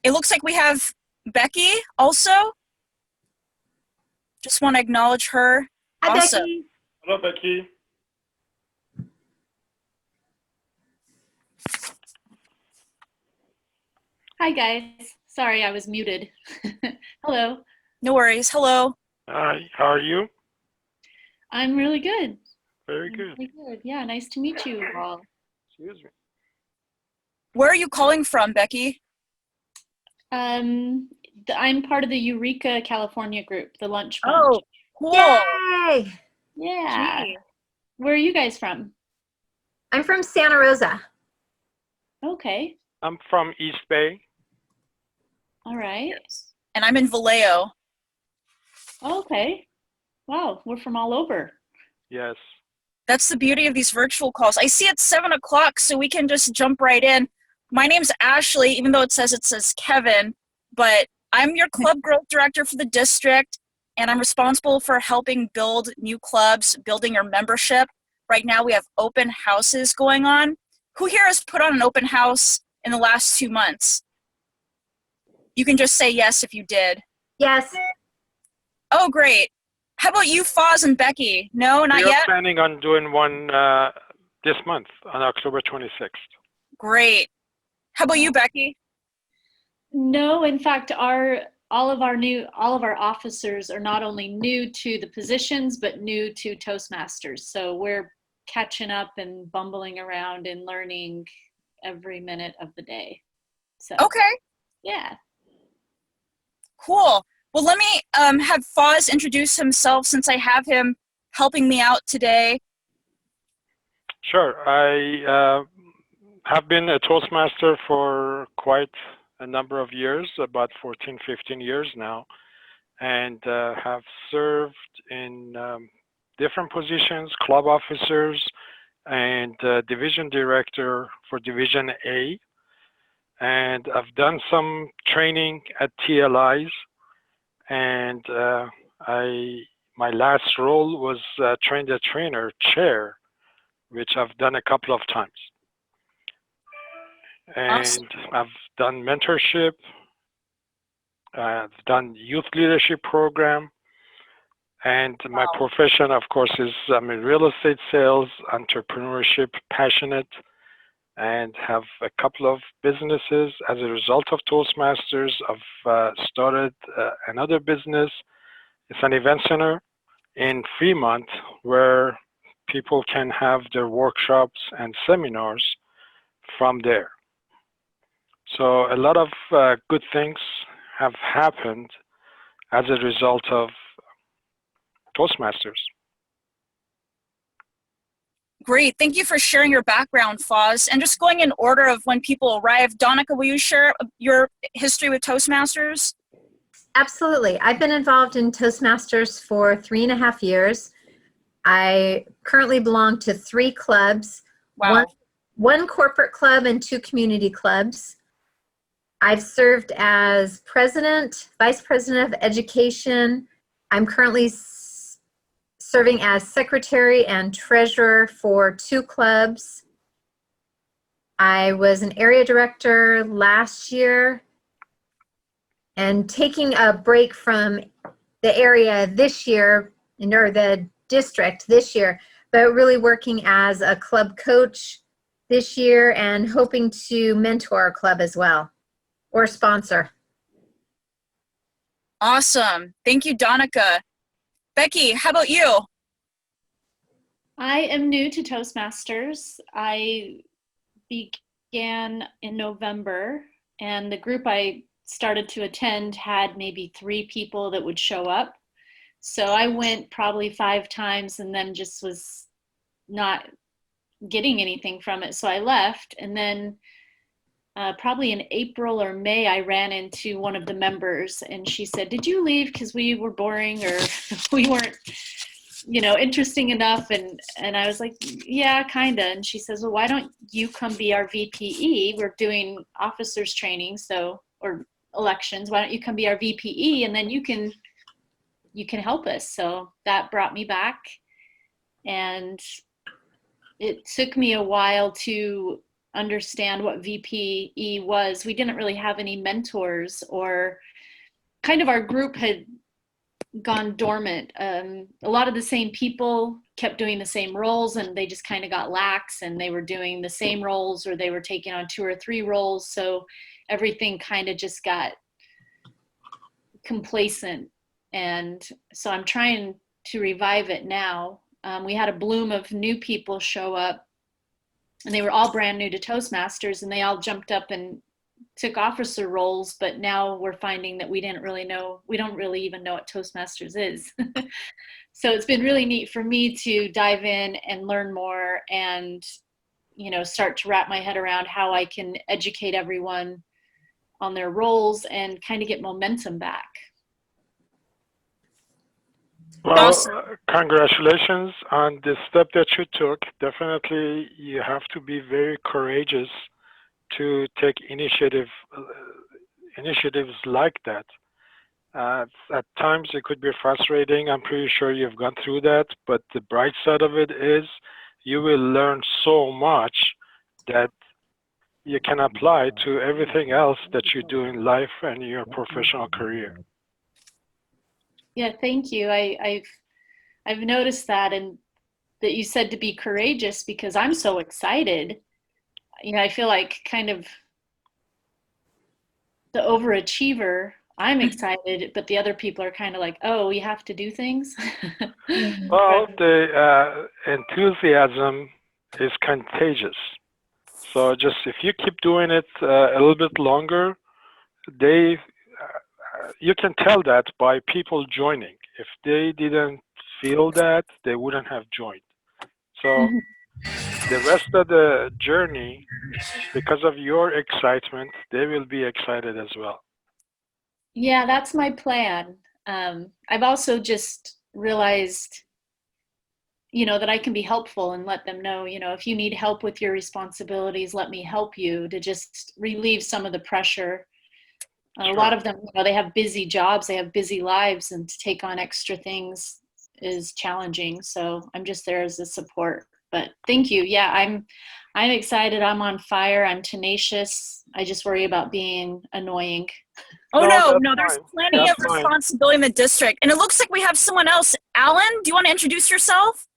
It looks like we have Becky also. Just want to acknowledge her. Hi, Awesome. Becky. Hello, Becky. Hi guys. Sorry, I was muted. Hello. No worries. Hello. Hi, how are you? I'm really good. Very I'm good. really good. Yeah, nice to meet you all. Excuse me. Where are you calling from, Becky? I'm part of the Eureka, California group, the lunch bunch. Oh, cool. Yay! Yeah. Gee. Where are you guys from? I'm from Santa Rosa. Okay. I'm from East Bay. All right. Yes. And I'm in Vallejo. Okay. Wow, we're from all over. Yes. That's the beauty of these virtual calls. I see it's 7 o'clock, so we can just jump right in. My name's Ashley, even though it says Kevin, but I'm your club growth director for the district, and I'm responsible for helping build new clubs, building your membership. Right now we have open houses going on. Who here has put on an open house in the last 2 months? You can just say yes if you did. Yes. Oh, great. How about you, Foz and Becky? No, not We are yet? planning on doing one this month on October 26th. Great. How about you, Becky? No, in fact, all of our officers are not only new to the positions, but new to Toastmasters. So we're catching up and bumbling around and learning every minute of the day. So Okay, yeah. cool. Well, let me have Foz introduce himself since I have him helping me out today. Sure. I have been a Toastmaster for quite a number of years, about 14, 15 years now, and have served in different positions, club officers, and division director for Division A. And I've done some training at TLIs, and my last role was train the trainer chair, which I've done a couple of times. Awesome. And I've done mentorship, I've done youth leadership program, and my Wow. profession, of course, is I'm in real estate sales, entrepreneurship, passionate, and have a couple of businesses. As a result of Toastmasters, I've started another business. It's an event center in Fremont where people can have their workshops and seminars from there. So a lot of good things have happened as a result of Toastmasters. Great. Thank you for sharing your background, Foz. And just going in order of when people arrive, Donica, will you share your history with Toastmasters? Absolutely. I've been involved in Toastmasters for 3.5 years. I currently belong to 3 clubs, Wow. one corporate club and 2 community clubs. I've served as president, vice president of education. I'm currently serving as secretary and treasurer for 2 clubs. I was an area director last year and taking a break from the area this year, or the district this year, but really working as a club coach this year and hoping to mentor a club as well, or sponsor. Awesome. Thank you, Donica. Becky, how about you? I am new to Toastmasters. I began in November, and the group I started to attend had maybe 3 people that would show up. So I went probably 5 times and then just was not getting anything from it. So I left, and then probably in April or May, I ran into one of the members, and she said, "Did you leave because we were boring or we weren't, interesting enough?" And I was like, "Yeah, kinda." And she says, "Well, why don't you come be our VPE? We're doing officers training, or elections. Why don't you come be our VPE, and then you can help us?" So that brought me back, and it took me a while to understand what VPE was. We didn't really have any mentors, or kind of our group had gone dormant. A lot of the same people kept doing the same roles, and they just kind of got lax, and they were doing the same roles, or they were taking on 2 or 3 roles. So everything kind of just got complacent. And so I'm trying to revive it now. We had a bloom of new people show up, and they were all brand new to Toastmasters, and they all jumped up and took officer roles, but now we're finding that we don't really even know what Toastmasters is. So it's been really neat for me to dive in and learn more, and start to wrap my head around how I can educate everyone on their roles and kind of get momentum back. Well, Awesome. congratulations on the step that you took. Definitely, you have to be very courageous to take initiatives like that. At times, it could be frustrating. I'm pretty sure you've gone through that. But the bright side of it is you will learn so much that you can apply to everything else that you do in life and your professional career. Yeah, thank you. I've noticed that, and that you said to be courageous, because I'm so excited. I feel like kind of the overachiever. I'm excited, but the other people are kind of like, oh, we have to do things. Well, the enthusiasm is contagious. So just if you keep doing it a little bit longer, you can tell that by people joining. If they didn't feel that, they wouldn't have joined. So the rest of the journey, because of your excitement, they will be excited as well. Yeah, that's my plan. I've also just realized, that I can be helpful and let them know, if you need help with your responsibilities, let me help you, to just relieve some of the pressure. Sure. A lot of them, they have busy jobs, they have busy lives, and to take on extra things is challenging. So I'm just there as a support. But thank you. Yeah, I'm excited. I'm on fire. I'm tenacious. I just worry about being annoying. Oh, No, no, there's fine. plenty That's of fine. responsibility in the district. And it looks like we have someone else. Alan, do you want to introduce yourself?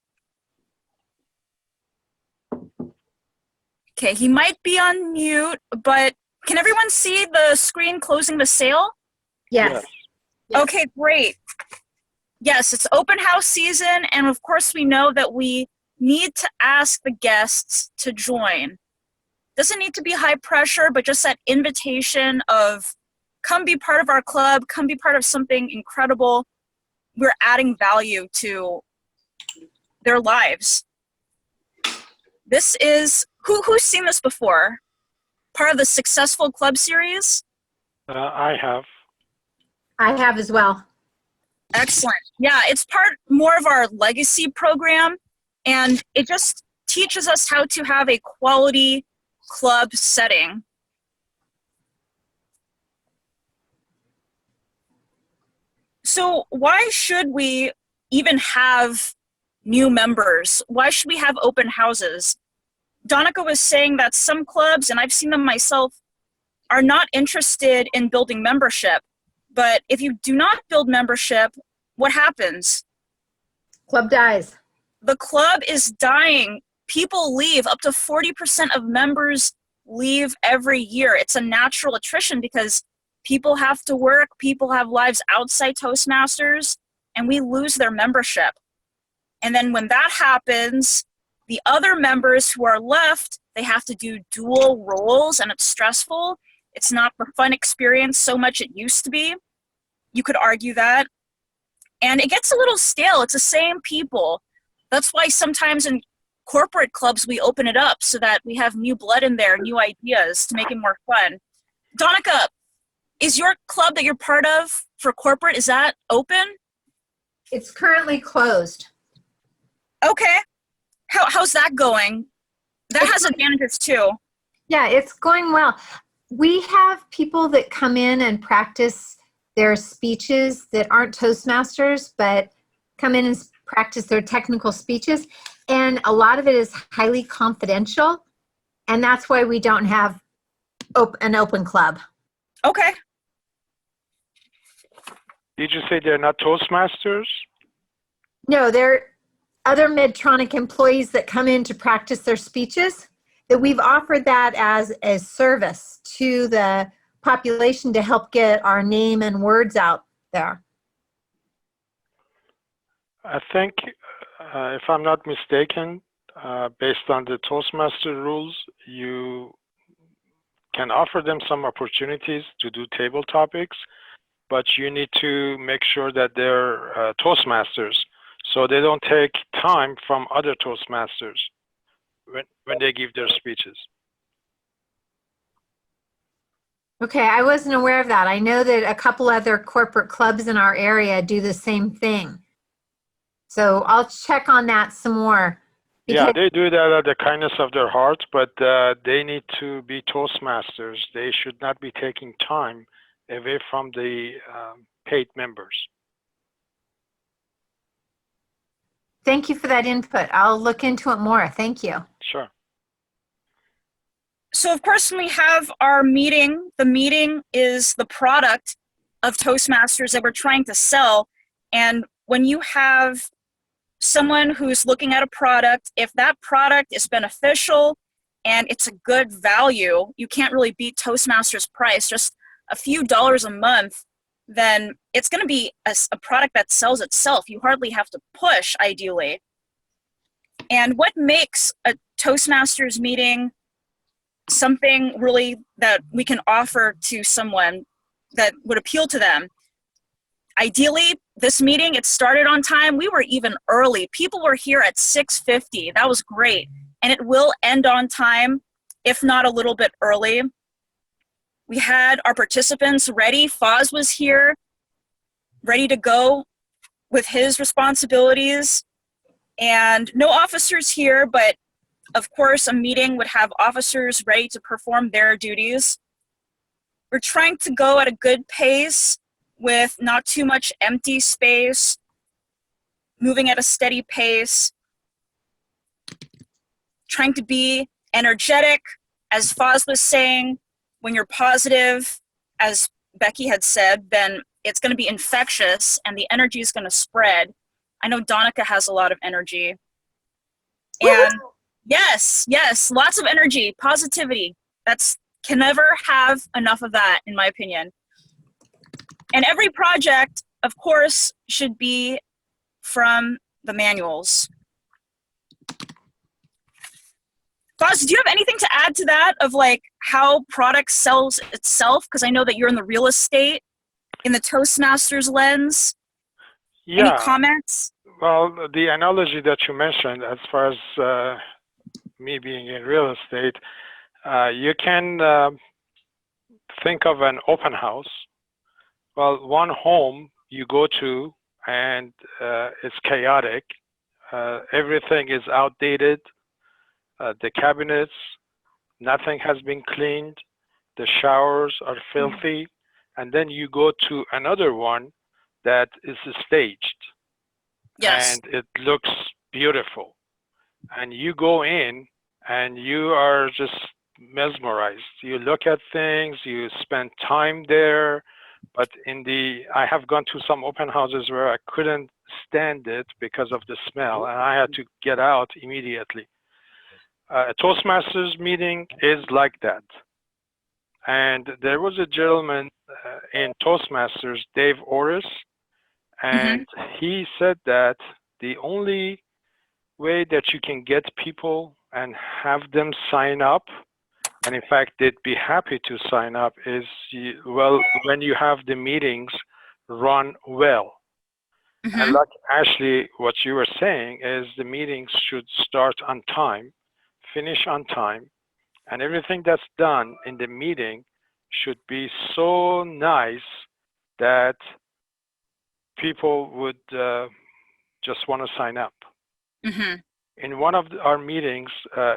Okay, he might be on mute, but can everyone see the screen closing the sale? Yes. Yes. Okay, great. Yes, it's open house season, and of course we know that we need to ask the guests to join. Doesn't need to be high pressure, but just that invitation of come be part of our club, come be part of something incredible. We're adding value to their lives. This is, who's seen this before? Part of the Successful Club series? I have. I have as well. Excellent. Yeah, it's part more of our legacy program, and it just teaches us how to have a quality club setting. So why should we even have new members? Why should we have open houses? Donica was saying that some clubs, and I've seen them myself, are not interested in building membership. But if you do not build membership, what happens? Club dies. The club is dying. People leave. Up to 40% of members leave every year. It's a natural attrition because people have to work, people have lives outside Toastmasters, and we lose their membership. And then when that happens, the other members who are left, they have to do dual roles, and it's stressful. It's not the fun experience so much it used to be. You could argue that. And it gets a little stale. It's the same people. That's why sometimes in corporate clubs, we open it up so that we have new blood in there, new ideas to make it more fun. Donica, is your club that you're part of for corporate, is that open? It's currently closed. Okay. How's that going? That has advantages too. Yeah, it's going well. We have people that come in and practice their speeches that aren't Toastmasters, but come in and practice their technical speeches. And a lot of it is highly confidential. And that's why we don't have an open club. Okay. Did you say they're not Toastmasters? No, they're other Medtronic employees that come in to practice their speeches, that we've offered that as a service to the population to help get our name and words out there. I think, if I'm not mistaken, based on the Toastmaster rules, you can offer them some opportunities to do table topics, but you need to make sure that they're Toastmasters, so they don't take time from other Toastmasters when they give their speeches. Okay, I wasn't aware of that. I know that a couple other corporate clubs in our area do the same thing. So I'll check on that some more. Yeah, they do that out of the kindness of their heart, but they need to be Toastmasters. They should not be taking time away from the paid members. Thank you for that input. I'll look into it more. Thank you. Sure. So of course, when we have our meeting, the meeting is the product of Toastmasters that we're trying to sell. And when you have someone who's looking at a product, if that product is beneficial and it's a good value, you can't really beat Toastmasters price, just a few dollars a month, then it's going to be a product that sells itself. You hardly have to push, ideally. And what makes a Toastmasters meeting something really that we can offer to someone that would appeal to them? Ideally, this meeting, it started on time. We were even early. People were here at 6:50. That was great. And it will end on time, if not a little bit early. We had our participants ready. Foz was here, ready to go with his responsibilities. And no officers here, but of course, a meeting would have officers ready to perform their duties. We're trying to go at a good pace with not too much empty space, moving at a steady pace, trying to be energetic. As Foz was saying, when you're positive, as Becky had said, then it's going to be infectious and the energy is going to spread. I know Donica has a lot of energy. And yes, lots of energy, positivity. Can never have enough of that, in my opinion. And every project, of course, should be from the manuals. Foz, do you have anything to add to that of like how product sells itself? Because I know that you're in the real estate, in the Toastmasters lens. Yeah. Any comments? Well, the analogy that you mentioned, as far as me being in real estate, you can think of an open house. Well, one home you go to and it's chaotic. Everything is outdated. The cabinets, nothing has been cleaned. The showers are filthy. And then you go to another one that is staged. Yes. And it looks beautiful. And you go in and you are just mesmerized. You look at things, you spend time there. But I have gone to some open houses where I couldn't stand it because of the smell, and I had to get out immediately. A Toastmasters meeting is like that. And there was a gentleman in Toastmasters, Dave Orris, and he said that the only way that you can get people and have them sign up, and in fact, they'd be happy to sign up, is, when you have the meetings run well. And like Ashley, what you were saying is the meetings should start on time, finish on time, and everything that's done in the meeting should be so nice that people would just want to sign up. In one of our meetings,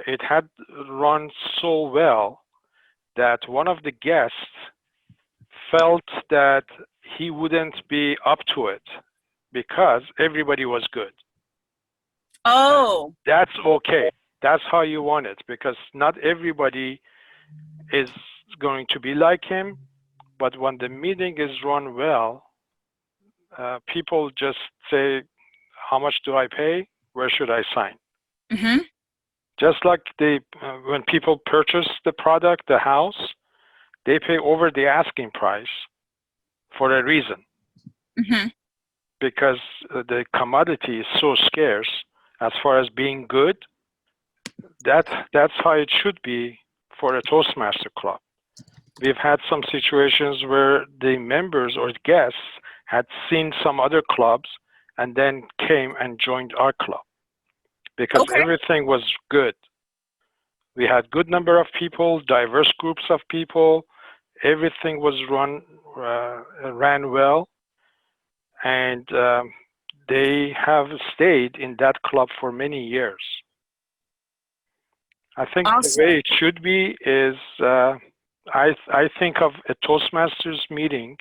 it had run so well that one of the guests felt that he wouldn't be up to it because everybody was good. Oh. That's okay. That's how you want it, because not everybody is going to be like him. But when the meeting is run well, people just say, how much do I pay? Where should I sign? Mm-hmm. Just like when people purchase the product, the house, they pay over the asking price for a reason. Mm-hmm. Because the commodity is so scarce as far as being good. That's how it should be for a Toastmaster club. We've had some situations where the members or guests had seen some other clubs and then came and joined our club because Okay. everything was good. We had good number of people, diverse groups of people. Everything was ran well, and they have stayed in that club for many years. I think Awesome. the way it should be is I think of a Toastmasters meeting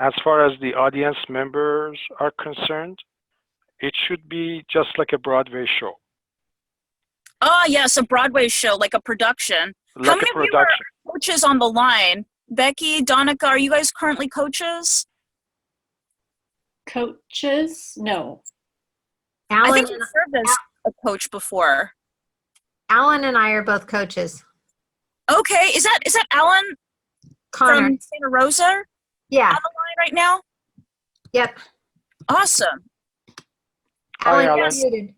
as far as the audience members are concerned. It should be just like a Broadway show. Ah, yes, a Broadway show, like a production. How Like many a of you production. are coaches on the line? Becky, Donica, are you guys currently coaches? Coaches? No. I Alan, think you served as a coach before. Alan and I are both coaches. Okay, is that Alan Connor. from Santa Rosa Yeah. on the line right now? Yep. Awesome. Hi, Alan, Alan. you're muted.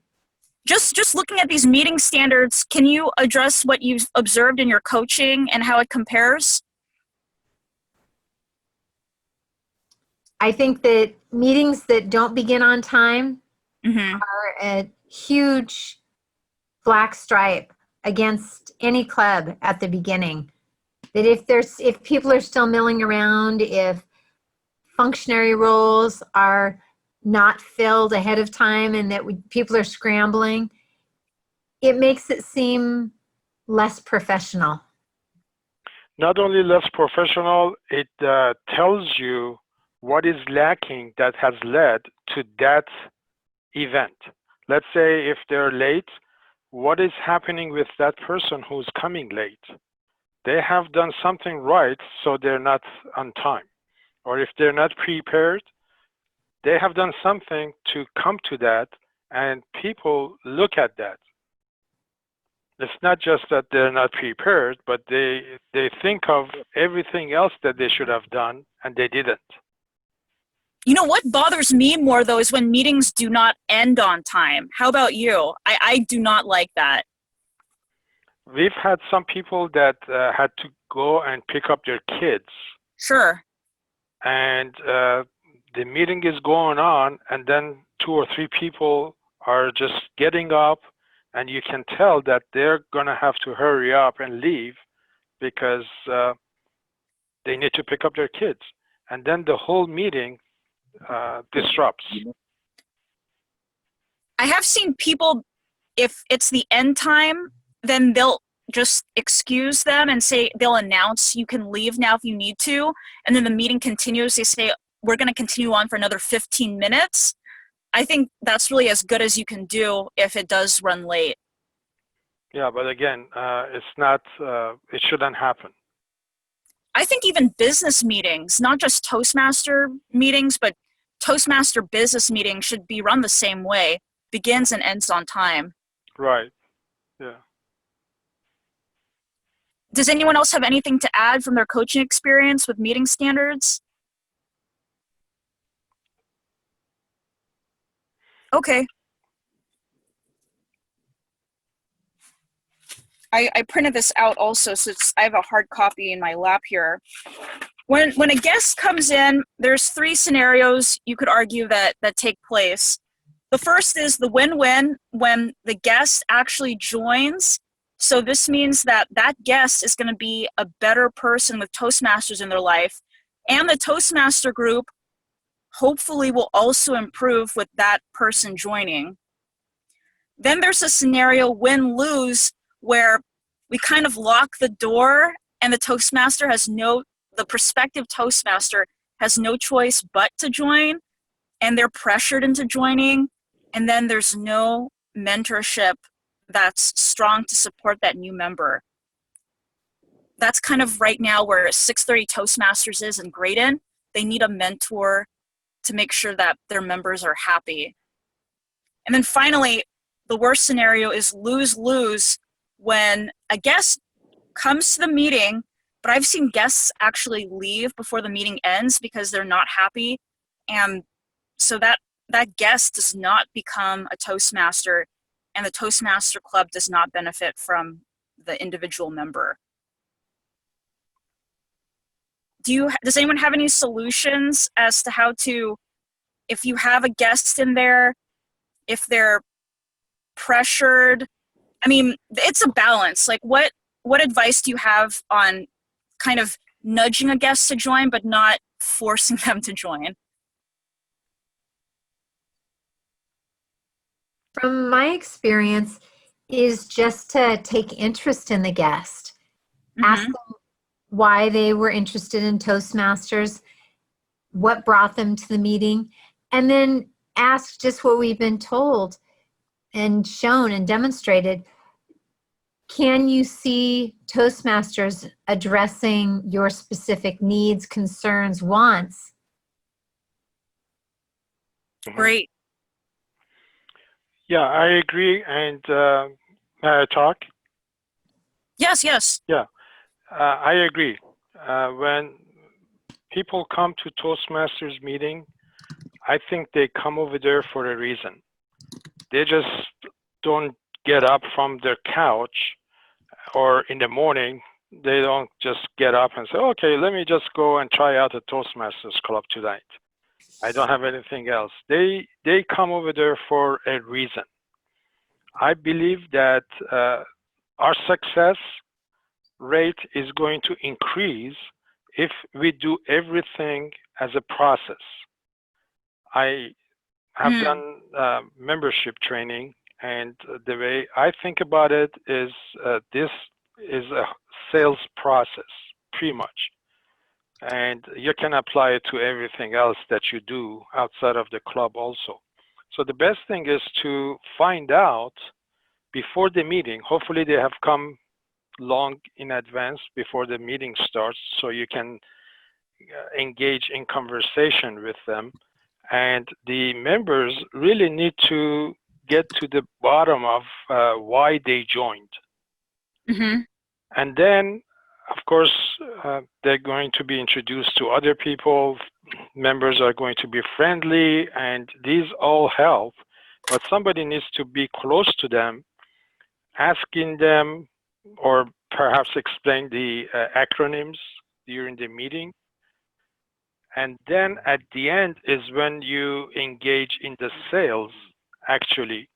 Just looking at these meeting standards, can you address what you've observed in your coaching and how it compares? I think that meetings that don't begin on time Mm-hmm. are a huge black stripe against any club at the beginning. That if people are still milling around, if functionary roles are not filled ahead of time and that people are scrambling, it makes it seem less professional. Not only less professional, it tells you what is lacking that has led to that event. Let's say if they're late, what is happening with that person who's coming late? They have done something right, so they're not on time. Or if they're not prepared, they have done something to come to that, and people look at that. It's not just that they're not prepared, but they think of everything else that they should have done, and they didn't. You know, what bothers me more, though, is when meetings do not end on time. How about you? I do not like that. We've had some people that had to go and pick up their kids. Sure. And the meeting is going on, and then 2 or 3 people are just getting up, and you can tell that they're going to have to hurry up and leave because they need to pick up their kids. And then the whole meeting disrupts. I have seen people, if it's the end time, then they'll just excuse them and say they'll announce you can leave now if you need to, and then the meeting continues. They say we're going to continue on for another 15 minutes. I think that's really as good as you can do if it does run late. Yeah, but again, it's not. It shouldn't happen. I think even business meetings, not just Toastmaster meetings, but Toastmaster business meetings should be run the same way, begins and ends on time. Right. Yeah. Does anyone else have anything to add from their coaching experience with meeting standards? Okay. I printed this out also, so I have a hard copy in my lap here. When a guest comes in, there's 3 scenarios you could argue that take place. The first is the win-win when the guest actually joins. So this means that guest is going to be a better person with Toastmasters in their life, and the Toastmaster group hopefully will also improve with that person joining. Then there's a scenario win-lose where we kind of lock the door and the prospective Toastmaster has no choice but to join, and they're pressured into joining, and then there's no mentorship that's strong to support that new member. That's kind of right now where 630 Toastmasters is in Graydon. They need a mentor to make sure that their members are happy. And then finally, the worst scenario is lose-lose when a guest comes to the meeting, but I've seen guests actually leave before the meeting ends because they're not happy. And so that guest does not become a Toastmaster, and the Toastmaster Club does not benefit from the individual member. Does anyone have any solutions as to how to, if you have a guest in there, if they're pressured? I mean, it's a balance. Like, what advice do you have on kind of nudging a guest to join, but not forcing them to join? From my experience, is just to take interest in the guest. Ask them why they were interested in Toastmasters, what brought them to the meeting, and then ask just what we've been told and shown and demonstrated. Can you see Toastmasters addressing your specific needs, concerns, wants? Great. Yeah, I agree. And may I talk? Yes, yes. Yeah, I agree. When people come to Toastmasters meeting, I think they come over there for a reason. They just don't get up from their couch, or in the morning, they don't just get up and say, okay, let me just go and try out a Toastmasters club tonight. I don't have anything else. They come over there for a reason. I believe that our success rate is going to increase if we do everything as a process. I have done membership training, and the way I think about it is this is a sales process, pretty much. And you can apply it to everything else that you do outside of the club also. So the best thing is to find out before the meeting. Hopefully they have come long in advance before the meeting starts, so you can engage in conversation with them. And the members really need to get to the bottom of why they joined. And then, of course, they're going to be introduced to other people. Members are going to be friendly, and these all help. But somebody needs to be close to them, asking them, or perhaps explain the acronyms during the meeting. And then at the end is when you engage in the sales, actually.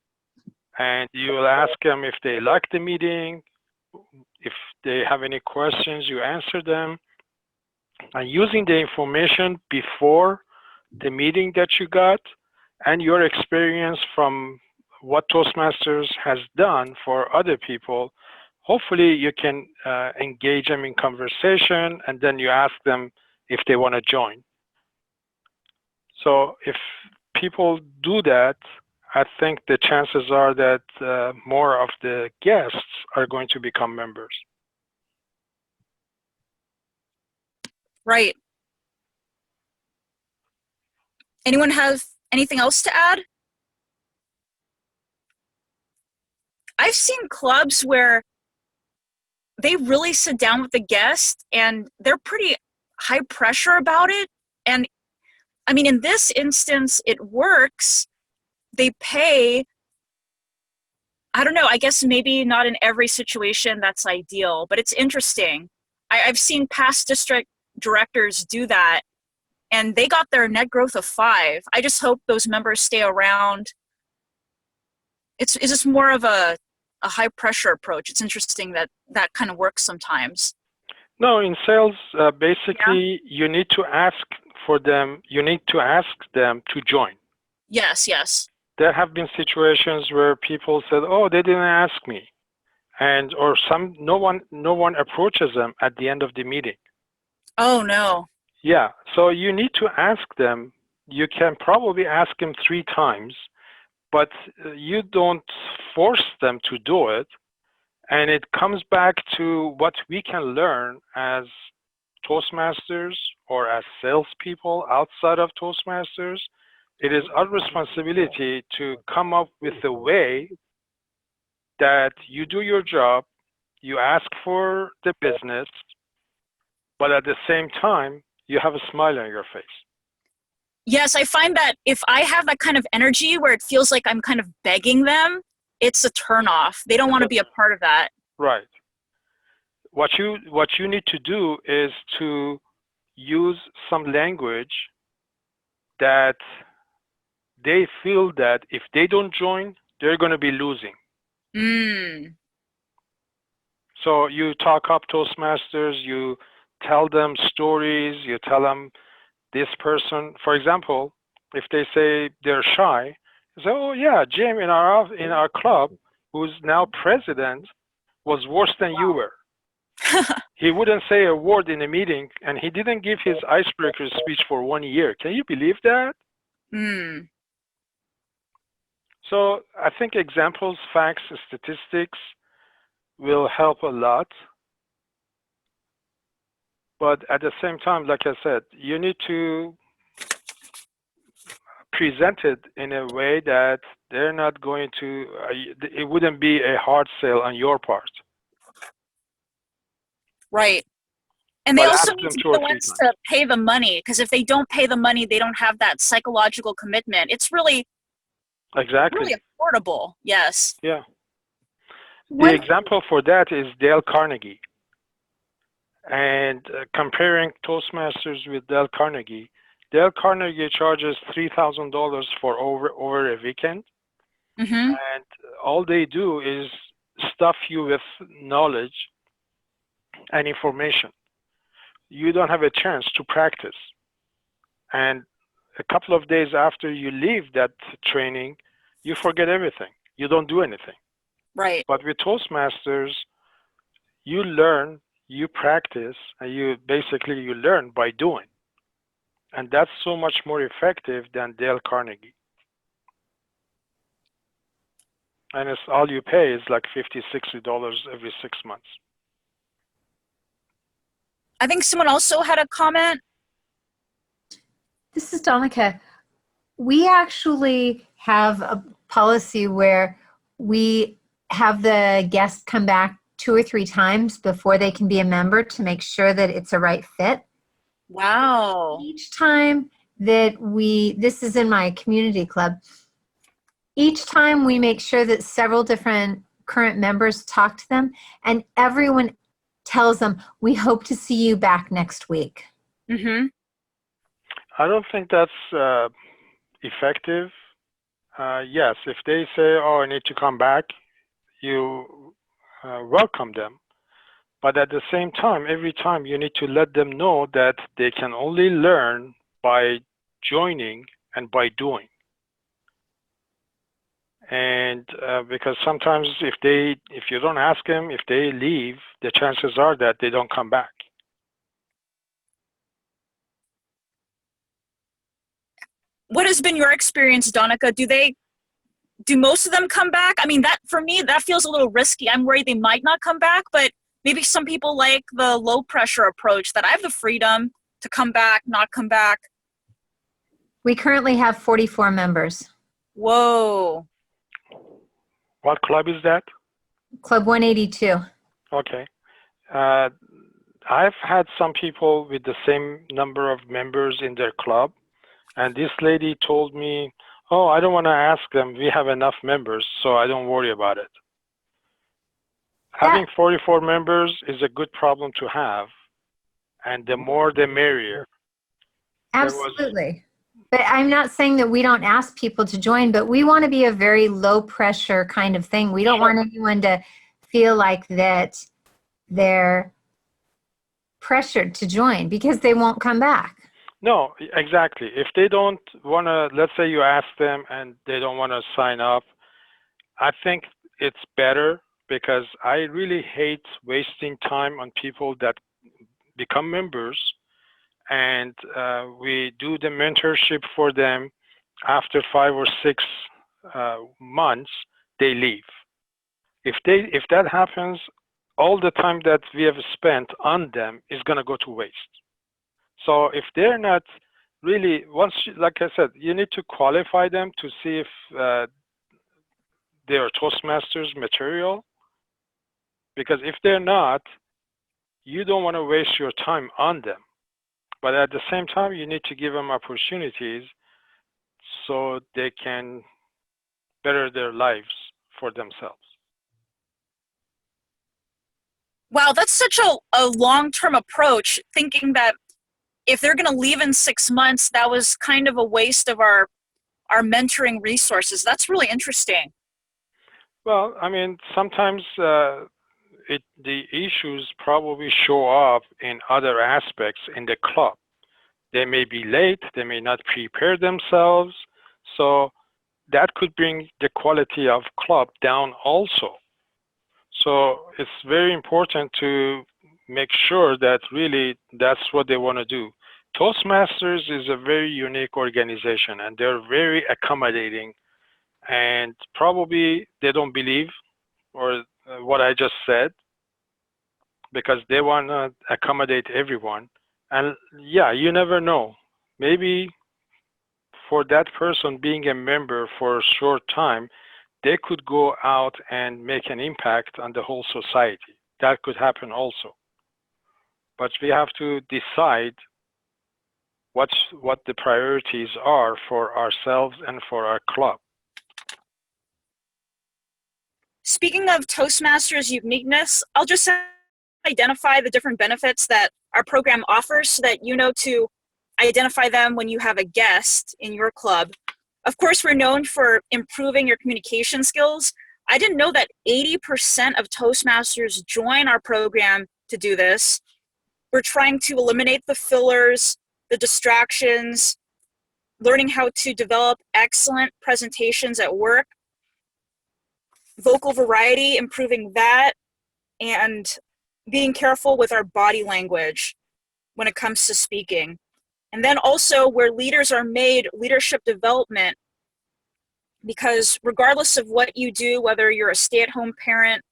And you will ask them if they like the meeting. If they have any questions, you answer them. And using the information before the meeting that you got and your experience from what Toastmasters has done for other people, hopefully you can engage them in conversation, and then you ask them if they want to join. So if people do that, I think the chances are that more of the guests are going to become members. Right. Anyone have anything else to add? I've seen clubs where they really sit down with the guest and they're pretty high pressure about it. And I mean, in this instance, it works. They pay. I don't know, I guess maybe not in every situation that's ideal, but it's interesting. I've seen past district directors do that, and they got their net growth of 5. I just hope those members stay around. It's just more of a high pressure approach. It's interesting that that kind of works sometimes. No, in sales, basically, you need to ask for them. You need to ask them to join. Yes, yes. There have been situations where people said, "Oh, they didn't ask me," and or no one approaches them at the end of the meeting. Oh no. Yeah, so you need to ask them. You can probably ask them 3 times, but you don't force them to do it. And it comes back to what we can learn as Toastmasters or as salespeople outside of Toastmasters. It is our responsibility to come up with a way that you do your job, you ask for the business, but at the same time, you have a smile on your face. Yes, I find that if I have that kind of energy where it feels like I'm kind of begging them, it's a turnoff. They don't want to be a part of that. Right. What you need to do is to use some language that they feel that if they don't join, they're going to be losing. Mm. So you talk up Toastmasters, you tell them stories, you tell them this person, for example, if they say they're shy, you say, oh yeah, Jim in our club, who's now president, was worse than you were. He wouldn't say a word in a meeting, and he didn't give his icebreaker speech for 1 year. Can you believe that? Mm. So I think examples, facts, statistics will help a lot. But at the same time, like I said, you need to present it in a way that they're not going to, it wouldn't be a hard sell on your part. Right. And they But also ask need them to be 2 or the 3 ones times. to pay the money, because if they don't pay the money, they don't have that psychological commitment. It's really, Exactly. really affordable. Yes. Yeah. The One, example for that is Dale Carnegie. And comparing Toastmasters with Dale Carnegie charges $3,000 for over a weekend, Mm-hmm. and all they do is stuff you with knowledge and information. You don't have a chance to practice. And a couple of days after you leave that training, you forget everything. You don't do anything. Right. But with Toastmasters, you learn, you practice, and you learn by doing. And that's so much more effective than Dale Carnegie. And it's all you pay is like $50, $60 every 6 months. I think someone also had a comment. this is Donica. We actually have a policy where we have the guest come back 2 or 3 times before they can be a member to make sure that it's a right fit. Wow. Each time that this is in my community club, each time we make sure that several different current members talk to them, and everyone tells them, we hope to see you back next week. Mm-hmm. I don't think that's effective. Yes, if they say, oh, I need to come back, you welcome them. But at the same time, every time you need to let them know that they can only learn by joining and by doing. And because sometimes if you don't ask them, if they leave, the chances are that they don't come back. What has been your experience, Donica? Do most of them come back? I mean, that for me, that feels a little risky. I'm worried they might not come back, but maybe some people like the low pressure approach, that I have the freedom to come back, not come back. We currently have 44 members. Whoa. What club is that? Club 182. Okay. I've had some people with the same number of members in their club, and this lady told me, oh, I don't want to ask them. We have enough members, so I don't worry about it. Having 44 members is a good problem to have, and the more the merrier. Absolutely. But I'm not saying that we don't ask people to join, but we want to be a very low pressure kind of thing. We don't Sure. want anyone to feel like that they're pressured to join because they won't come back. No, exactly. If they don't want to, let's say you ask them and they don't want to sign up, I think it's better, because I really hate wasting time on people that become members, and we do the mentorship for them. After 5 or 6 months, they leave. If that happens, all the time that we have spent on them is going to go to waste. So if they're not really, like I said, you need to qualify them to see if they are Toastmasters material. Because if they're not, you don't want to waste your time on them. But at the same time, you need to give them opportunities so they can better their lives for themselves. Wow, that's such a long-term approach, thinking that if they're going to leave in 6 months, that was kind of a waste of our mentoring resources. That's really interesting. Well, I mean, sometimes the issues probably show up in other aspects in the club. They may be late, they may not prepare themselves, so that could bring the quality of club down also. So it's very important to make sure that really that's what they want to do. Toastmasters is a very unique organization, and they're very accommodating, and probably they don't believe or what I just said, because they want to accommodate everyone. And yeah, you never know. Maybe for that person being a member for a short time, they could go out and make an impact on the whole society. That could happen also. But we have to decide what the priorities are for ourselves and for our club. Speaking of Toastmasters' uniqueness, I'll just identify the different benefits that our program offers so that you know to identify them when you have a guest in your club. Of course, we're known for improving your communication skills. I didn't know that 80% of Toastmasters join our program to do this. We're trying to eliminate the fillers, the distractions, learning how to develop excellent presentations at work, vocal variety, improving that, and being careful with our body language when it comes to speaking. And then also where leaders are made, leadership development, because regardless of what you do, whether you're a stay-at-home parent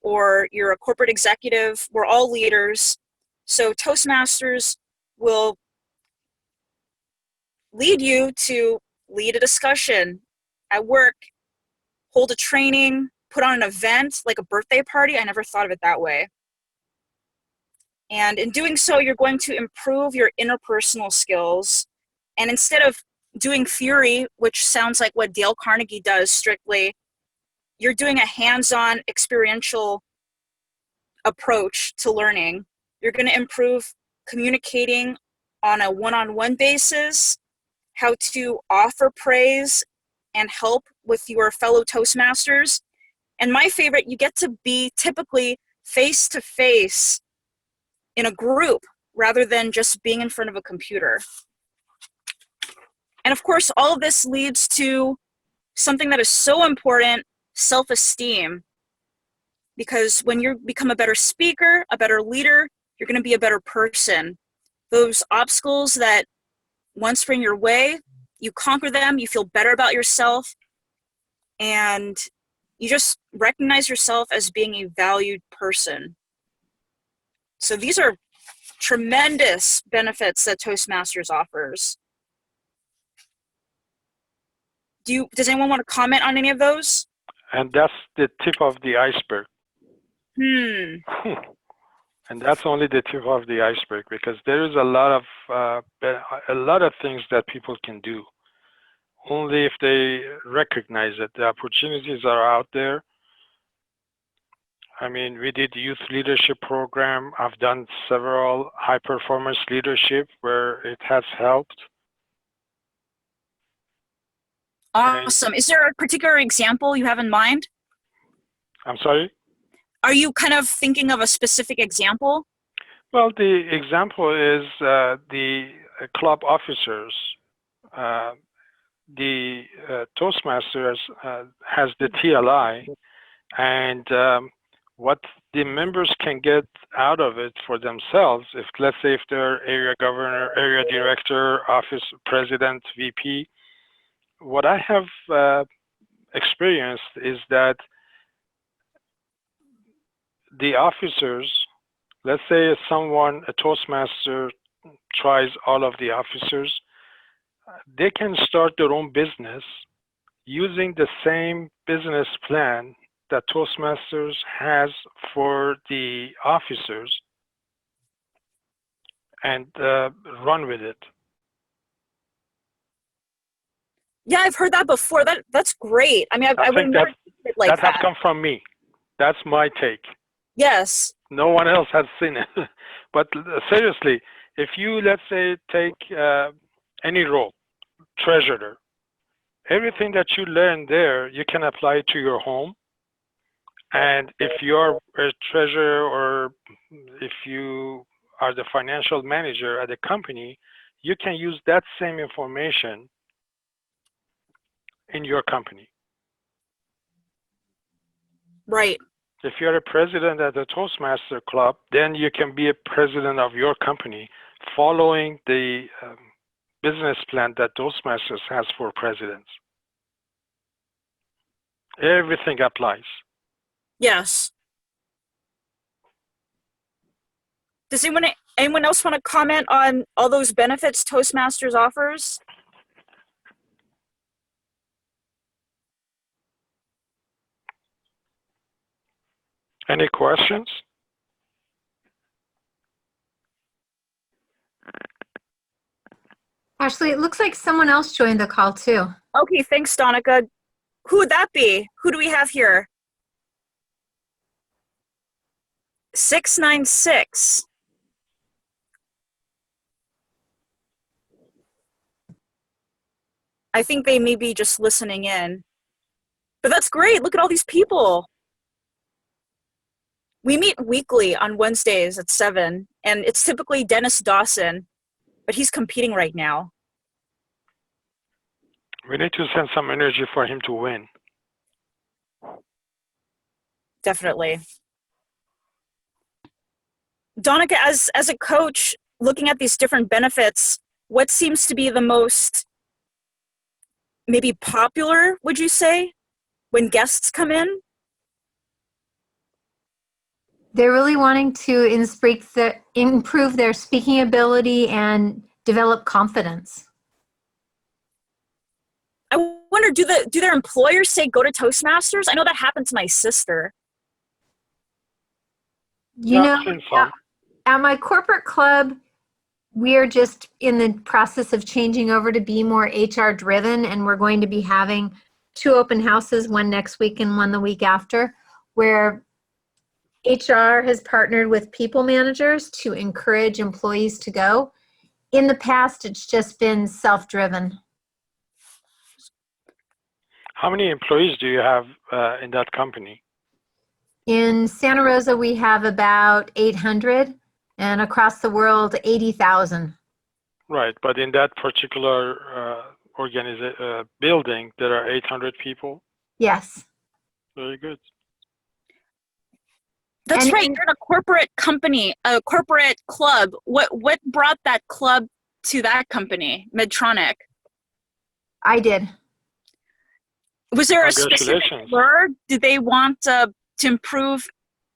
or you're a corporate executive, we're all leaders. So Toastmasters will lead you to lead a discussion at work, hold a training, put on an event like a birthday party. I never thought of it that way. And in doing so, you're going to improve your interpersonal skills. And instead of doing theory, which sounds like what Dale Carnegie does strictly, you're doing a hands-on experiential approach to learning. You're going to improve communicating on a one-on-one basis, how to offer praise and help with your fellow Toastmasters. And my favorite, you get to be typically face-to-face in a group rather than just being in front of a computer. And of course, all of this leads to something that is so important, self-esteem. Because when you become a better speaker, a better leader, you're going to be a better person. Those obstacles that once were in your way, you conquer them, you feel better about yourself, and you just recognize yourself as being a valued person. So these are tremendous benefits that Toastmasters offers. Does anyone want to comment on any of those? And that's the tip of the iceberg. And that's only the tip of the iceberg, because there is a lot of things that people can do. Only if they recognize that the opportunities are out there. I mean, we did youth leadership program. I've done several high performance leadership where it has helped. Awesome. Is there a particular example you have in mind? I'm sorry? Are you kind of thinking of a specific example? Well, the example is the club officers. The Toastmasters has the TLI, and what the members can get out of it for themselves, if let's say if they're area governor, area director, office president, VP, what I have experienced is that the officers, let's say a Toastmaster tries all of the officers, they can start their own business using the same business plan that Toastmasters has for the officers and run with it. Yeah, I've heard that before. That's great. I mean, I would think never think of it like that has come from me. That's my take. Yes. No one else has seen it. But seriously, if you, let's say, take any role, treasurer, everything that you learn there, you can apply it to your home. And if you're a treasurer or if you are the financial manager at a company, you can use that same information in your company. Right. If you're a president at a Toastmaster club, then you can be a president of your company following the business plan that Toastmasters has for presidents. Everything applies. Yes. Does anyone else want to comment on all those benefits Toastmasters offers? Any questions? Ashley, it looks like someone else joined the call too. Okay, thanks, Donica. Who would that be? Who do we have here? 696. I think they may be just listening in. But that's great. Look at all these people. We meet weekly on Wednesdays at 7, and it's typically Dennis Dawson, but he's competing right now. We need to send some energy for him to win. Definitely. Donica, as a coach, looking at these different benefits, what seems to be the most maybe popular, would you say, when guests come in? They're really wanting to improve their speaking ability and develop confidence. I wonder, do their employers say go to Toastmasters? I know that happened to my sister. You know, at my corporate club, we are just in the process of changing over to be more HR driven, and we're going to be having 2 open houses, one next week and one the week after, where HR has partnered with people managers to encourage employees to go. In the past, it's just been self-driven. How many employees do you have in that company? In Santa Rosa, we have about 800, and across the world, 80,000. Right, but in that particular building, there are 800 people? Yes. Very good. That's right. You're in a corporate company, a corporate club. What brought that club to that company, Medtronic? I did. Was there a specific word? Did they want to improve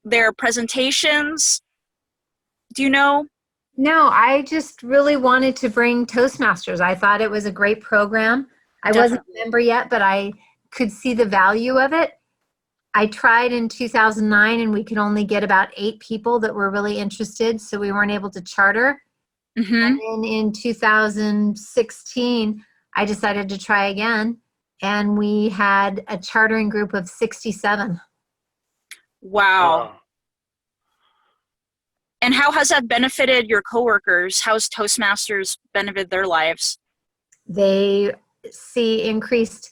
their presentations? Do you know? No, I just really wanted to bring Toastmasters. I thought it was a great program. I wasn't a member yet, but I could see the value of it. I tried in 2009 and we could only get about 8 people that were really interested, so we weren't able to charter. Mm-hmm. And then in 2016, I decided to try again, and we had a chartering group of 67. Wow. And how has that benefited your coworkers? How's Toastmasters benefited their lives? They see increased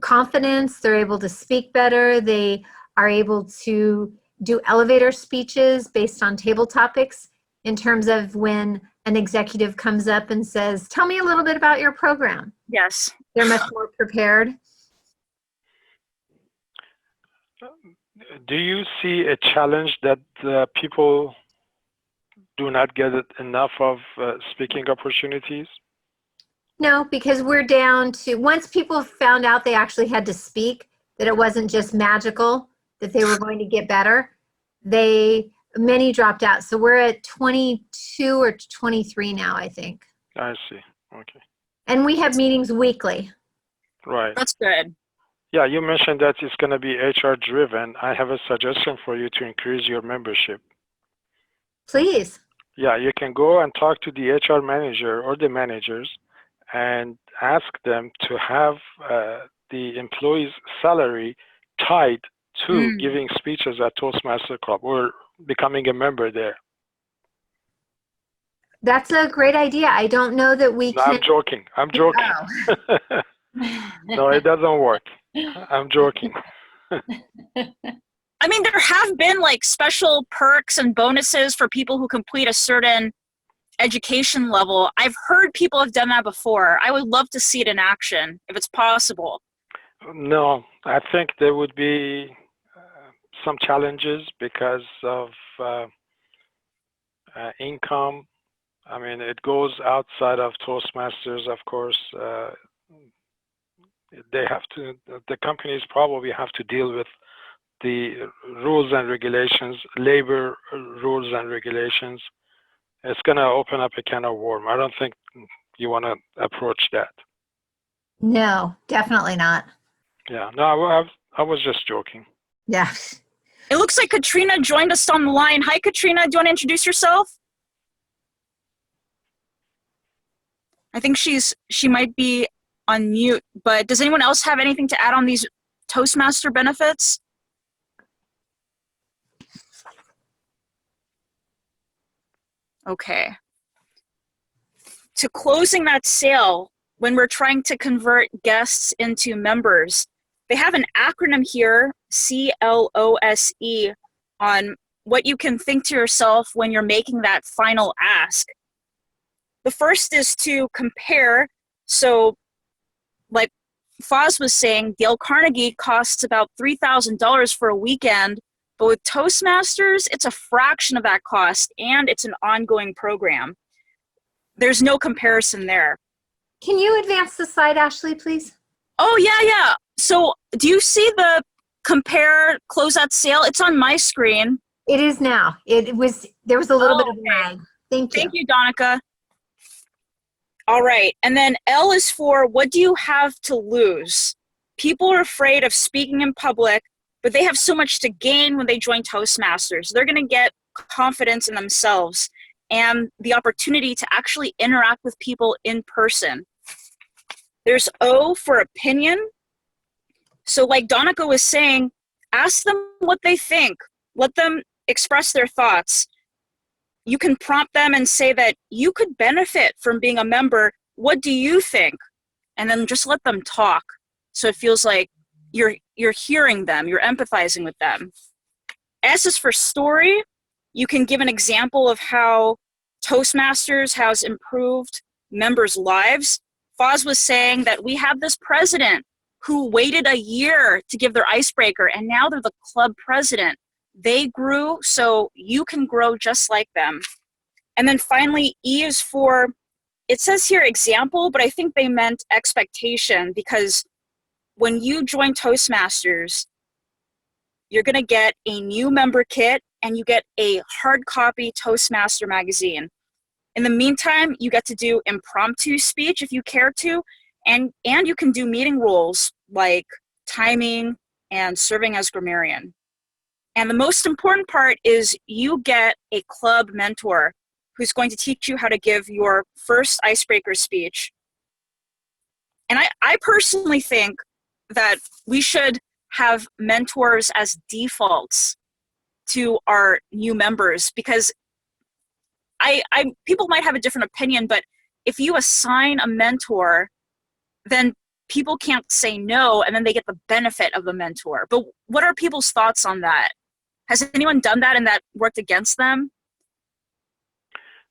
confidence. They're able to speak better. They are able to do elevator speeches based on table topics, in terms of when an executive comes up and says, tell me a little bit about your program. Yes. They're much more prepared. Do you see a challenge that people do not get enough of speaking opportunities? No, because we're down to, once people found out they actually had to speak, that it wasn't just magical, that they were going to get better. Many dropped out. So we're at 22 or 23 now, I think. I see. Okay. And we have meetings weekly. Right. That's good. Yeah, you mentioned that it's going to be HR driven. I have a suggestion for you to increase your membership. Please. Yeah, you can go and talk to the HR manager or the managers and ask them to have the employee's salary tied to giving speeches at Toastmaster Club or becoming a member there. That's a great idea. I don't know that we No, can. I'm joking. I'm joking. Oh. No, it doesn't work. I'm joking. I mean, there have been like special perks and bonuses for people who complete a certain education level. I've heard people have done that before. I would love to see it in action if it's possible. No, I think there would be some challenges because of income. I mean, it goes outside of Toastmasters, of course. They have to, the companies probably have to deal with the rules and regulations, labor rules and regulations. It's going to open up a can of worms. I don't think you want to approach that. No, definitely not. Yeah, no, I was just joking. Yeah. It looks like Katrina joined us on the line. Hi, Katrina. Do you want to introduce yourself? I think she might be on mute, but does anyone else have anything to add on these Toastmaster benefits? Okay. To closing that sale, when we're trying to convert guests into members, they have an acronym here, CLOSE, on what you can think to yourself when you're making that final ask. The first is to compare. So like Foz was saying, Dale Carnegie costs about $3,000 for a weekend, but with Toastmasters, it's a fraction of that cost, and it's an ongoing program. There's no comparison there. Can you advance the slide, Ashley, please? Oh, yeah. So do you see the compare closeout sale? It's on my screen. It is now. There was a little bit of lag. Thank you. Thank you, Donica. All right. And then L is for what do you have to lose? People are afraid of speaking in public, but they have so much to gain when they join Toastmasters. They're going to get confidence in themselves and the opportunity to actually interact with people in person. There's O for opinion. So like Donica was saying, ask them what they think. Let them express their thoughts. You can prompt them and say that you could benefit from being a member. What do you think? And then just let them talk. So it feels like you're hearing them, you're empathizing with them. S is for story. You can give an example of how Toastmasters has improved members' lives. Foz was saying that we have this president who waited a year to give their icebreaker, and now they're the club president. They grew, so you can grow just like them. And then finally, E is for, it says here example, but I think they meant expectation, because when you join Toastmasters, you're going to get a new member kit and you get a hard copy Toastmaster magazine. In the meantime, you get to do impromptu speech if you care to, and you can do meeting roles like timing and serving as grammarian. And the most important part is you get a club mentor who's going to teach you how to give your first icebreaker speech. And I personally think that we should have mentors as defaults to our new members, because people might have a different opinion, but if you assign a mentor, then people can't say no, and then they get the benefit of the mentor. But what are people's thoughts on that? Has anyone done that and that worked against them?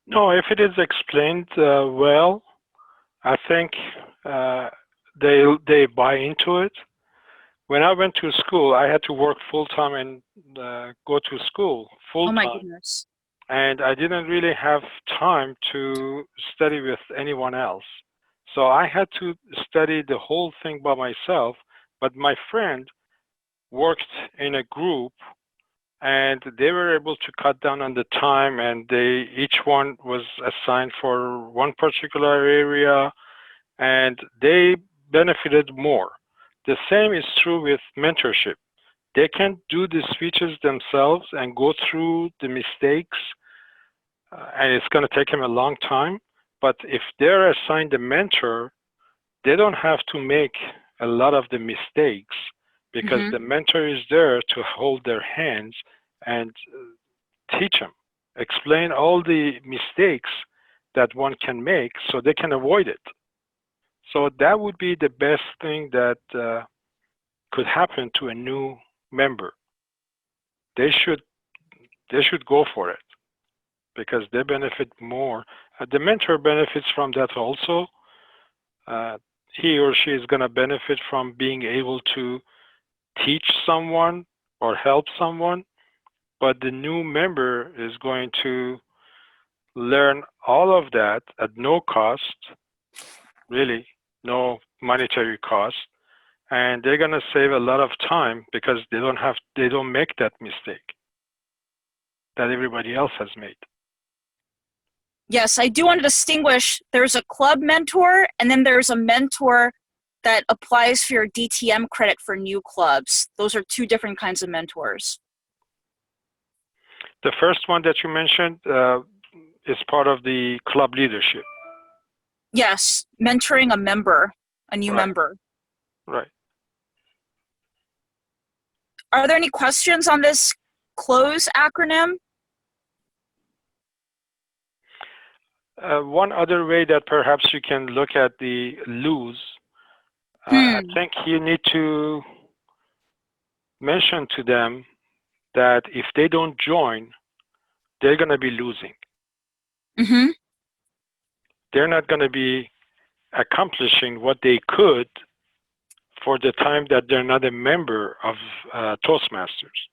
No, if it is explained well, I think they buy into it. When I went to school, I had to work full-time and go to school full-time. Oh my goodness. And I didn't really have time to study with anyone else. So I had to study the whole thing by myself. But my friend worked in a group, and they were able to cut down on the time, and each one was assigned for one particular area, and they benefited more. The same is true with mentorship. They can do the speeches themselves and go through the mistakes, and it's going to take them a long time. But if they're assigned a mentor, they don't have to make a lot of the mistakes because Mhm. the mentor is there to hold their hands and teach them, explain all the mistakes that one can make so they can avoid it. So that would be the best thing that could happen to a new member. They should go for it because they benefit more. The mentor benefits from that also. Uh, he or she is going to benefit from being able to teach someone or help someone, but the new member is going to learn all of that at no cost, really, no monetary cost, and they're going to save a lot of time because they don't make that mistake that everybody else has made. Yes, I do want to distinguish. There's a club mentor, and then there's a mentor that applies for your DTM credit for new clubs. Those are two different kinds of mentors. The first one that you mentioned is part of the club leadership. Yes, mentoring a member, a new member. Right. Are there any questions on this CLOSE acronym? One other way that perhaps you can look at the lose, I think you need to mention to them that if they don't join, they're going to be losing. Mm-hmm. They're not going to be accomplishing what they could for the time that they're not a member of Toastmasters.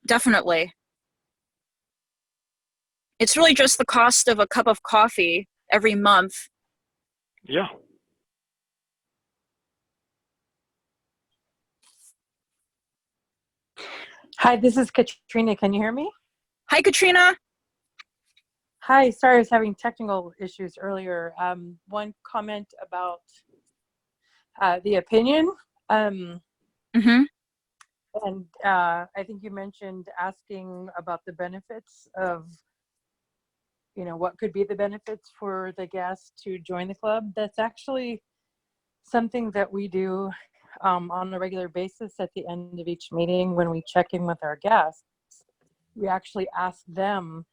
Definitely. It's really just the cost of a cup of coffee every month. Yeah. Hi, this is Katrina. Can you hear me? Hi, Katrina. Hi, sorry, I was having technical issues earlier. One comment about the opinion. Mm-hmm. And I think you mentioned asking about the benefits of, what could be the benefits for the guests to join the club. That's actually something that we do on a regular basis at the end of each meeting when we check in with our guests. We actually ask them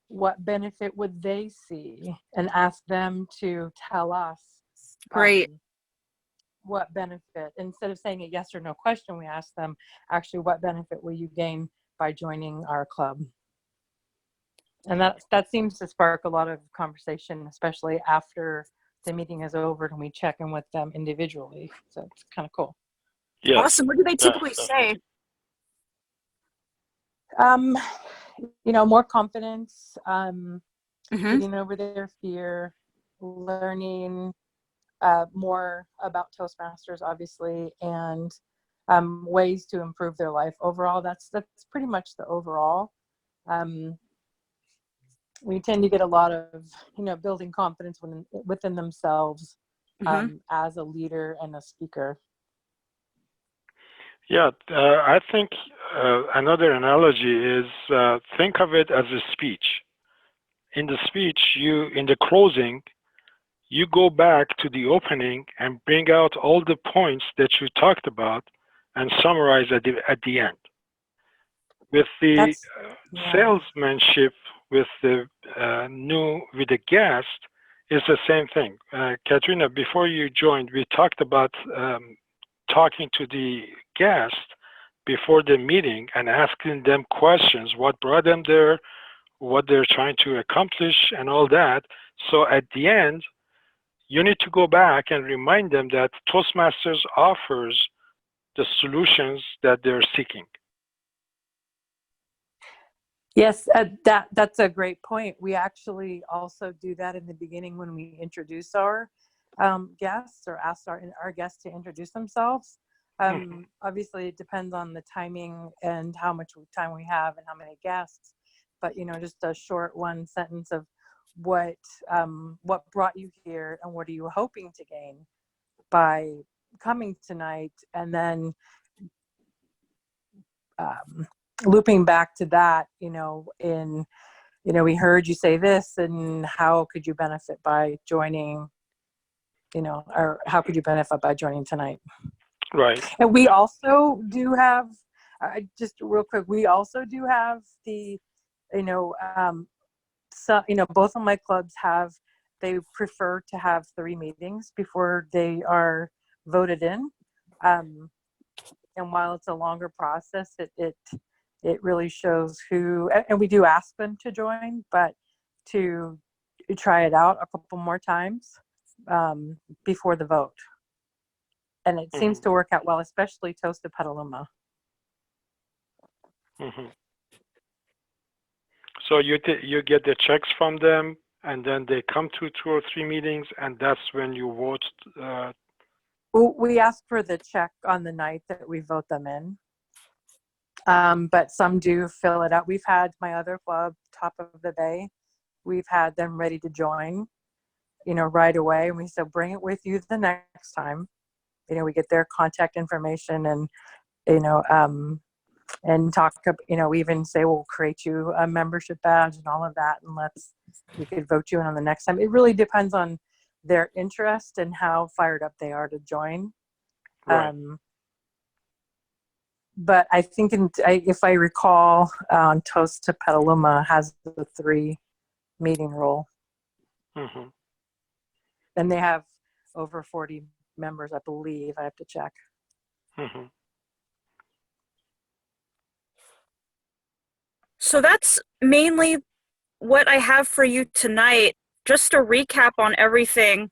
what benefit would they see and ask them to tell us Great. what benefit. Instead of saying a yes or no question, we ask them actually what benefit will you gain by joining our club. And that seems to spark a lot of conversation, especially after the meeting is over and we check in with them individually. So it's kind of cool. Yes. Awesome. What do they typically say? More confidence, Mm-hmm. getting over their fear, learning more about Toastmasters, obviously, and ways to improve their life overall. That's pretty much the overall. We tend to get a lot of, building confidence within themselves as a leader and a speaker. Yeah, I think another analogy is think of it as a speech. In the speech, in the closing, you go back to the opening and bring out all the points that you talked about and summarize at the end. With the salesmanship with the guest, it's the same thing. Katrina, before you joined, we talked about talking to the guest before the meeting and asking them questions, what brought them there, what they're trying to accomplish, and all that. So at the end, you need to go back and remind them that Toastmasters offers the solutions that they're seeking. Yes, that's a great point. We actually also do that in the beginning when we introduce our guests or asked our guests to introduce themselves. Obviously, it depends on the timing and how much time we have and how many guests. But just a short one sentence of what brought you here and what are you hoping to gain by coming tonight, and then looping back to that, we heard you say this, and how could you benefit by joining, or how could you benefit by joining tonight? Right. And we also do have, just real quick, we also do have the, both of my clubs they prefer to have 3 meetings before they are voted in. And while it's a longer process, it really shows who, and we do ask them to join, but to try it out a couple more times before the vote. And it seems to work out well, especially Toast to Petaluma. So you get the checks from them, and then they come to 2 or 3 meetings, and that's when you vote. We ask for the check on the night that we vote them in. But some do fill it out. We've had my other club, Top of the Bay, we've had them ready to join, right away. And we said, bring it with you the next time. We get their contact information and, and talk, we even say, we'll create you a membership badge and all of that. And we could vote you in on the next time. It really depends on their interest and how fired up they are to join. Right. But I think if I recall, Toast to Petaluma has the 3 meeting rule. And they have over 40 members, I believe. I have to check. So that's mainly what I have for you tonight. Just to recap on everything,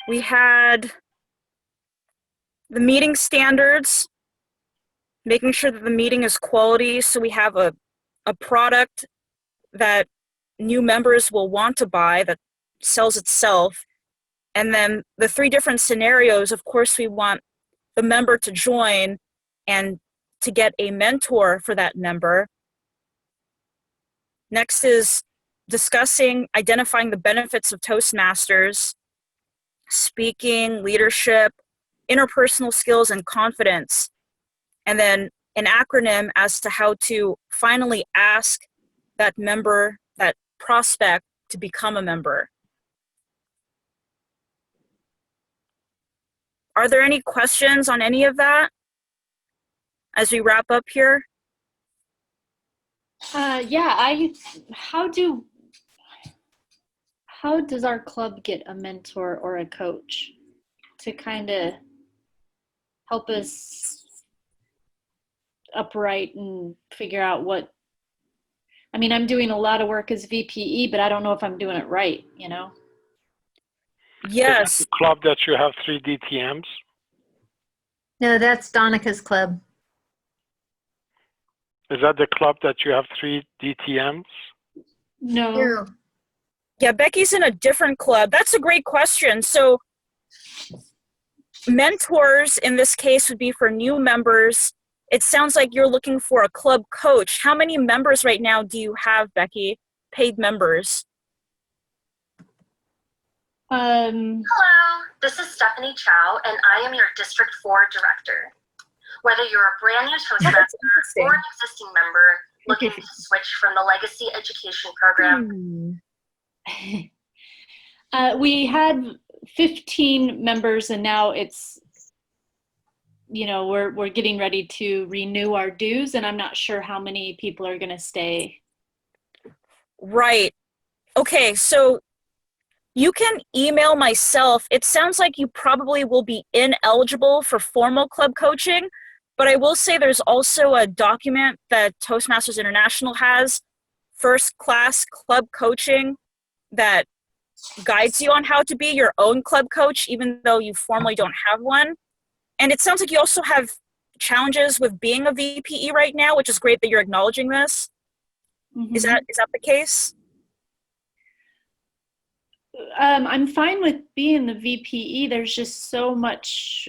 we had the meeting standards, making sure that the meeting is quality, so we have a product that new members will want to buy that sells itself. And then the 3 different scenarios, of course, we want the member to join and to get a mentor for that member. Next is identifying the benefits of Toastmasters, speaking, leadership, interpersonal skills, and confidence. And then an acronym as to how to finally ask that member, that prospect, to become a member. Are there any questions on any of that as we wrap up here? Yeah, how does our club get a mentor or a coach to kind of help us upright and figure out I'm doing a lot of work as VPE, but I don't know if I'm doing it right, Yes. Is that the club that you have 3 DTMs? No, that's Donica's club. Is that the club that you have 3 DTMs? No. Yeah, Becky's in a different club. That's a great question. So mentors in this case would be for new members. It sounds like you're looking for a club coach. How many members right now do you have, Becky? Paid members? Hello, this is Stephanie Chow, and I am your District 4 Director. Whether you're a brand new Toastmaster or an existing member looking to switch from the Legacy Education Program. We had 15 members, and now it's, we're getting ready to renew our dues, and I'm not sure how many people are going to stay. Right. Okay, so you can email myself. It sounds like you probably will be ineligible for formal club coaching, but I will say there's also a document that Toastmasters International has, first class club coaching, that guides you on how to be your own club coach, even though you formally don't have one. And it sounds like you also have challenges with being a VPE right now, which is great that you're acknowledging this. Is that the case? I'm fine with being the VPE. There's just so much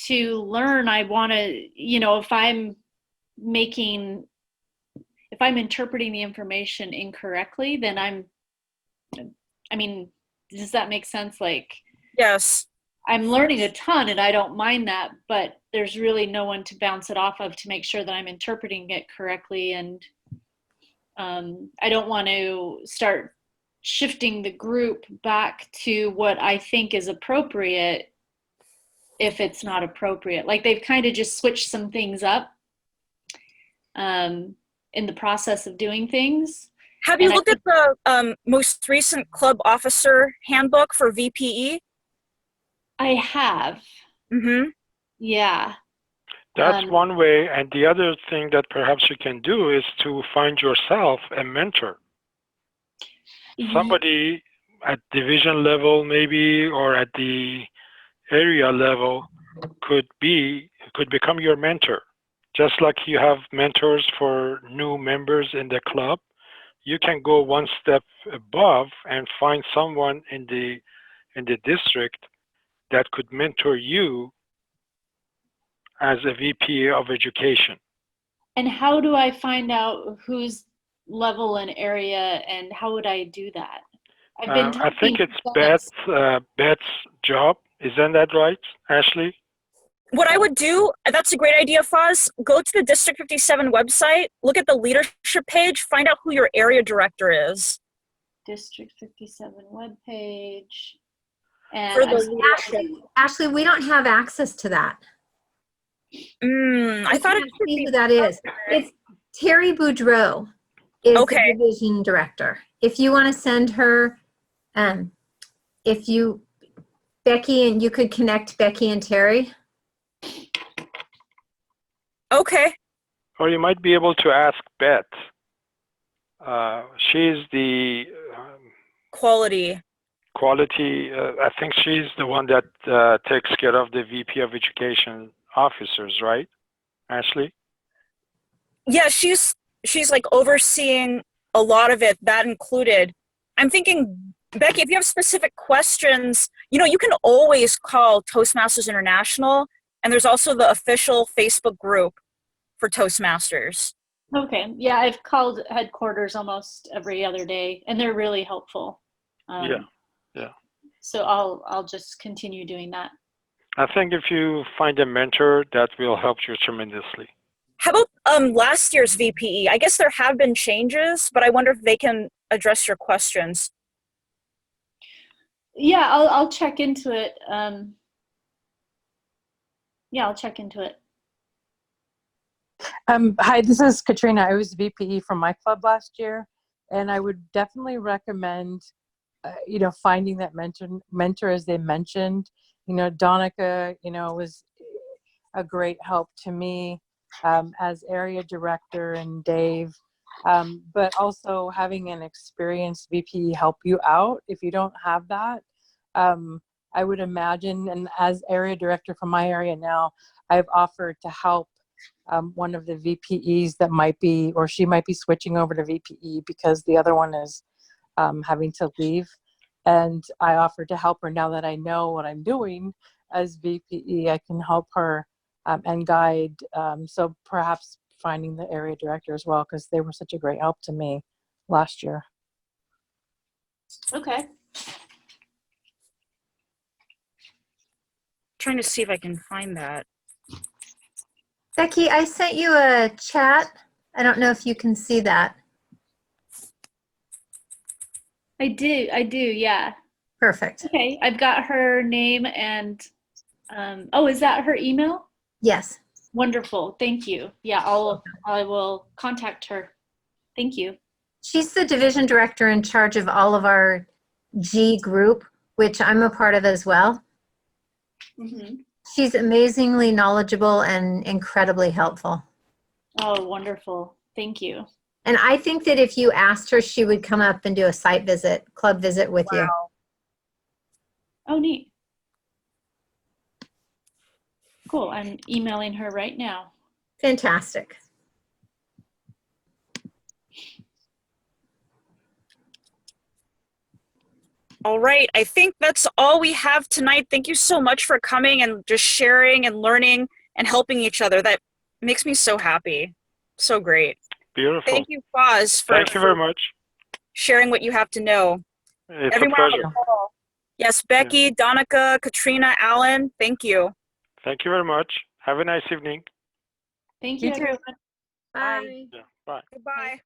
to learn. I want to, if I'm interpreting the information incorrectly, then does that make sense? Like, Yes. I'm learning a ton and I don't mind that, but there's really no one to bounce it off of to make sure that I'm interpreting it correctly. And I don't want to start shifting the group back to what I think is appropriate if it's not appropriate. Like, they've kind of just switched some things up in the process of doing things. Have you looked at the most recent club officer handbook for VPE? I have. Mm-hmm. Yeah. That's one way. And the other thing that perhaps you can do is to find yourself a mentor. Somebody at division level maybe, or at the area level could become your mentor. Just like you have mentors for new members in the club, you can go one step above and find someone in the district that could mentor you as a VP of education. And how do I find out whose level and area, and how would I do that? I think it's Beth's job. Isn't that right, Ashley? What I would do, that's a great idea, Foz. Go to the District 57 website, look at the leadership page, find out who your area director is. District 57 webpage. And For the leadership. Actually, we don't have access to that. I thought it should See be. who that is. It's Terry Boudreau is Okay. the division director. If you want to send her, Becky, and you could connect Becky and Terry. Okay. Or you might be able to ask Beth. She's the Quality. I think she's the one that takes care of the VP of Education officers, right, Ashley? Yeah, she's like overseeing a lot of it, that included. I'm thinking, Becky, if you have specific questions, you can always call Toastmasters International, and there's also the official Facebook group for Toastmasters. Okay. Yeah, I've called headquarters almost every other day, and they're really helpful. Yeah. So I'll just continue doing that. I think if you find a mentor, that will help you tremendously. How about last year's VPE? I guess there have been changes, but I wonder if they can address your questions. Yeah, I'll check into it. Yeah, I'll check into it. Hi, this is Katrina. I was VPE from my club last year, and I would definitely recommend, finding that mentor, as they mentioned. Donica, was a great help to me as area director, and Dave, but also having an experienced VPE help you out if you don't have that. I would imagine, and as area director for my area now, I've offered to help one of the VPEs that might be, or she might be switching over to VPE because the other one is having to leave. And I offered to help her now that I know what I'm doing as VPE. I can help her and guide. So perhaps finding the area director as well, because they were such a great help to me last year. Okay. Trying to see if I can find that. Becky, I sent you a chat. I don't know if you can see that. I do, yeah. Perfect. Okay, I've got her name and, oh, is that her email? Yes. Wonderful, thank you. Yeah, I will contact her. Thank you. She's the division director in charge of all of our G group, which I'm a part of as well. Mm-hmm. She's amazingly knowledgeable and incredibly helpful. Oh, wonderful. Thank you. And I think that if you asked her, she would come up and do a site visit, club visit with you. Oh, neat. Cool. I'm emailing her right now. Fantastic. All right. I think that's all we have tonight. Thank you so much for coming and just sharing and learning and helping each other. That makes me so happy. So great. Beautiful. Thank you, Foz, for Thank you very much. sharing what you have to know. It's Everyone a on the pleasure. call. Yes, Becky, Donica, Katrina, Alan, thank you. Thank you very much. Have a nice evening. Thank You you, too. everyone. Bye. Yeah, bye. Goodbye.